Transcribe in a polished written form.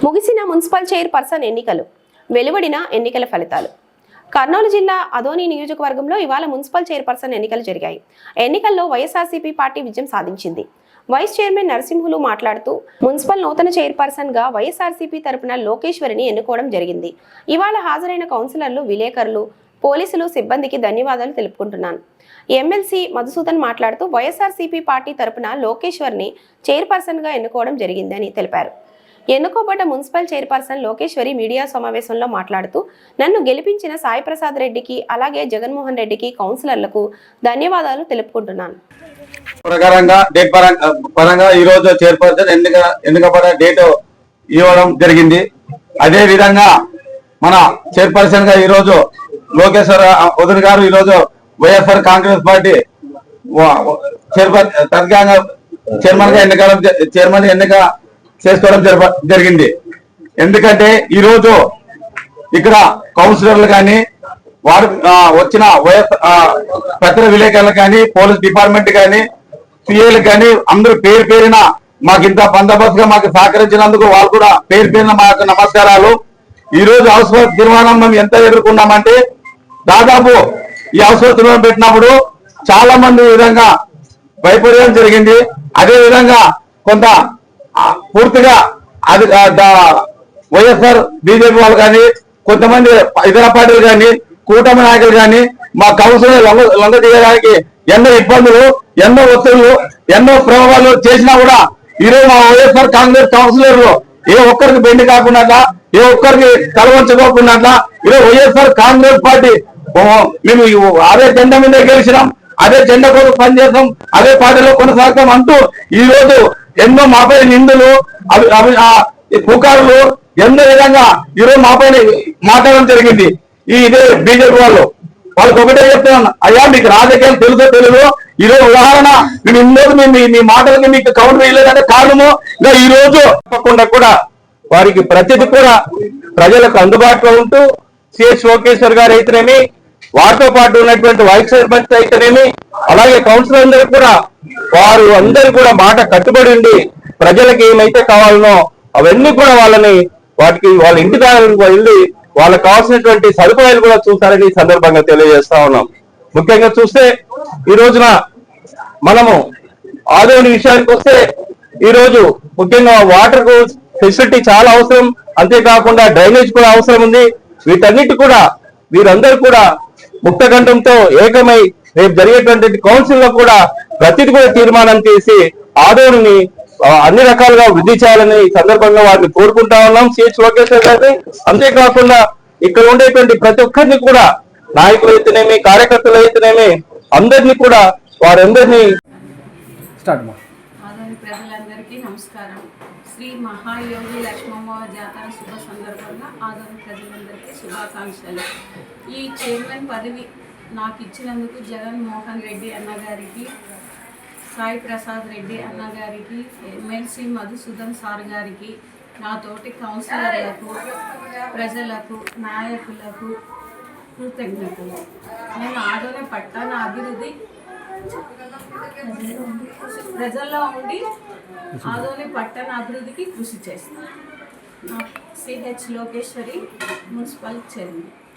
ముగిసిన municipal chairperson ఎన్నికలు, వెలువడిన ఎన్నికల ఫలితాలు. కర్నూలు జిల్లా అదోని నియోజకవర్గంలో ఇవాళ మున్సిపల్ చైర్పర్సన్ ఎన్నికలు జరిగాయి. ఎన్నికల్లో వైఎస్ఆర్సీపీ పార్టీ విజయం సాధించింది. వైస్ చైర్మన్ నరసింహులు మాట్లాడుతూ మున్సిపల్ నూతన చైర్పర్సన్ గా వైఎస్ఆర్సీపీ తరపున లోకేశ్వరిని ఎన్నుకోవడం జరిగింది. ఇవాళ హాజరైన కౌన్సిలర్లు, విలేకరులు, పోలీసులు, సిబ్బందికి ధన్యవాదాలు తెలుపుకుంటున్నాను. ఎమ్మెల్సీ మధుసూదన్ మాట్లాడుతూ వైఎస్ఆర్సీపీ పార్టీ తరపున లోకేశ్వరిని చైర్పర్సన్ గా ఎన్నుకోవడం జరిగిందని తెలిపారు. ఎన్నుకోబడ్డ మున్సిపల్ చైర్పర్సన్ లోకేశ్వరి మీడియా సమావేశంలో మాట్లాడుతూ నన్ను గెలిపించిన సాయి ప్రసాద్ రెడ్డికి, అలాగే జగన్మోహన్ రెడ్డికి, కౌన్సిలర్లకు ధన్యవాదాలు తెలుపుకుంటున్నాను. పరంగా ఈ రోజు చైర్పర్సన్ ఎన్నికబడ్డ డేట్ ఇవ్వడం జరిగింది. అదే విధంగా మన చైర్పర్సన్ గా ఈ రోజు లోకేశ్వర వదిన గారు ఈ రోజు వైఎస్ఆర్ కాంగ్రెస్ పార్టీ చైర్మన్ ఎన్నిక చేసుకోవడం జరిగింది. ఎందుకంటే ఈ రోజు ఇక్కడ కౌన్సిలర్లు కానీ, వారు వచ్చిన పత్ర విలేకరులు కానీ, పోలీస్ డిపార్ట్మెంట్ కానీ, సిఐలు కానీ అందరూ పేరు పేరిన మాకు ఇంత బందోబస్తుగా మాకు సహకరించినందుకు వాళ్ళు కూడా పేరు పేరిన మాకు నమస్కారాలు. ఈ రోజు అవసర తీర్మానం మేము ఎంత ఎదుర్కొన్నామంటే, దాదాపు ఈ అవసర తీర్మానం పెట్టినప్పుడు చాలా మంది ఈ విధంగా భయపడడం జరిగింది. అదే విధంగా కొంత పూర్తిగా అది వైఎస్ఆర్ బీజేపీ వాళ్ళు కానీ, కొంతమంది ఇతర పార్టీలు కానీ, కూటమి నాయకులు కానీ మా కౌన్సిల్ లొంగ తీయడానికి ఎన్నో ఇబ్బందులు, ఎన్నో ఒత్తిళ్లు, ఎన్నో ప్రయోగాలు చేసినా కూడా ఈరోజు మా వైఎస్ఆర్ కాంగ్రెస్ కౌన్సిలర్లు ఏ ఒక్కరికి బెండి కాకుండా, ఏ ఒక్కరికి తలవంచుకోకుండా ఈరోజు వైఎస్ఆర్ కాంగ్రెస్ పార్టీ మేము అదే జెండా మీద గెలిచినాం, అదే జెండా కోసం పనిచేస్తాం, అదే పార్టీలో కొనసాగుతాం అంటూ ఈ రోజు ఎన్నో మాపై నిందులు, పుకారులు ఎన్నో విధంగా ఈరోజు మాపై మాట్లాడడం జరిగింది. ఇదే బీజేపీ వాళ్ళకి ఒకటే చెప్తున్నాను, అయ్యా మీకు రాజకీయాలు తెలుసో తెలియదు, ఈరోజు ఉదాహరణ మేము ఇందులో మీ మాటలకి మీకు కౌంటర్ వేయలేదంటే కారణము ఇంకా ఈ రోజు తప్పకుండా కూడా వారికి ప్రతిదీ కూడా ప్రజలకు అందుబాటులో ఉంటూ సిహెచ్ లోకేశ్వర్ గారు అయితేనేమి, వారితో పాటు ఉన్నటువంటి వైస్ చైర్మన్ అయితేనేమి, అలాగే కౌన్సిలర్ అందరూ కూడా వారు అందరూ కూడా మాట కట్టుబడి ఉండి ప్రజలకు ఏమైతే కావాలనో అవన్నీ కూడా వాటికి వాళ్ళ ఇంటి దగ్గరకు వెళ్ళి వాళ్ళకి కావాల్సినటువంటి సదుపాయాలు కూడా చూస్తారని సందర్భంగా తెలియజేస్తా ఉన్నాం. ముఖ్యంగా చూస్తే ఈ రోజున మనము ఆదోని విషయానికి వస్తే ఈ రోజు ముఖ్యంగా వాటర్ ఫెసిలిటీ చాలా అవసరం, అంతేకాకుండా డ్రైనేజ్ కూడా అవసరం ఉంది. వీటన్నిటి కూడా వీరందరూ కూడా ముక్తకంఠంతో ఏకమై రేపు జరిగేటువంటి కౌన్సిల్ లో కూడా ప్రతిది కూడా తీర్మానం చేసి ఆదోని అన్ని రకాలుగా వృద్ధి చేయాలని సందర్భంగా వారిని కోరుకుంటా ఉన్నాం సిహెచ్ లోకేశ్వర్ గారిని. అంతేకాకుండా ఇక్కడ ఉండేటువంటి ప్రతి ఒక్కరిని కూడా నాయకులు అయితేనేమి, కార్యకర్తలు అయితేనేమి అందరినీ కూడా వారందరినీ ప్రజలందరికీ నమస్కారం. శ్రీ మహాయోగి లక్ష్మమ్మ జాతర శుభ సందర్భంగా ఆదోని ప్రజలందరికీ శుభాకాంక్షలు. ఈ చైర్మన్ పదవి నాకు ఇచ్చినందుకు జగన్మోహన్ రెడ్డి అన్నగారికి, సాయి ప్రసాద్ రెడ్డి అన్నగారికి, ఎమ్మెల్సీ మధుసూదన్ సార్ గారికి, నా తోటి కౌన్సిలర్లకు, ప్రజలకు, నాయకులకు కృతజ్ఞతలు. నేను ఆదోని పట్టణ అభివృద్ధి ప్రజల్లో ఉండి ఆదోని పట్టణ అభివృద్ధికి కృషి చేస్తాను. CH Lokeshwari, municipal chairman.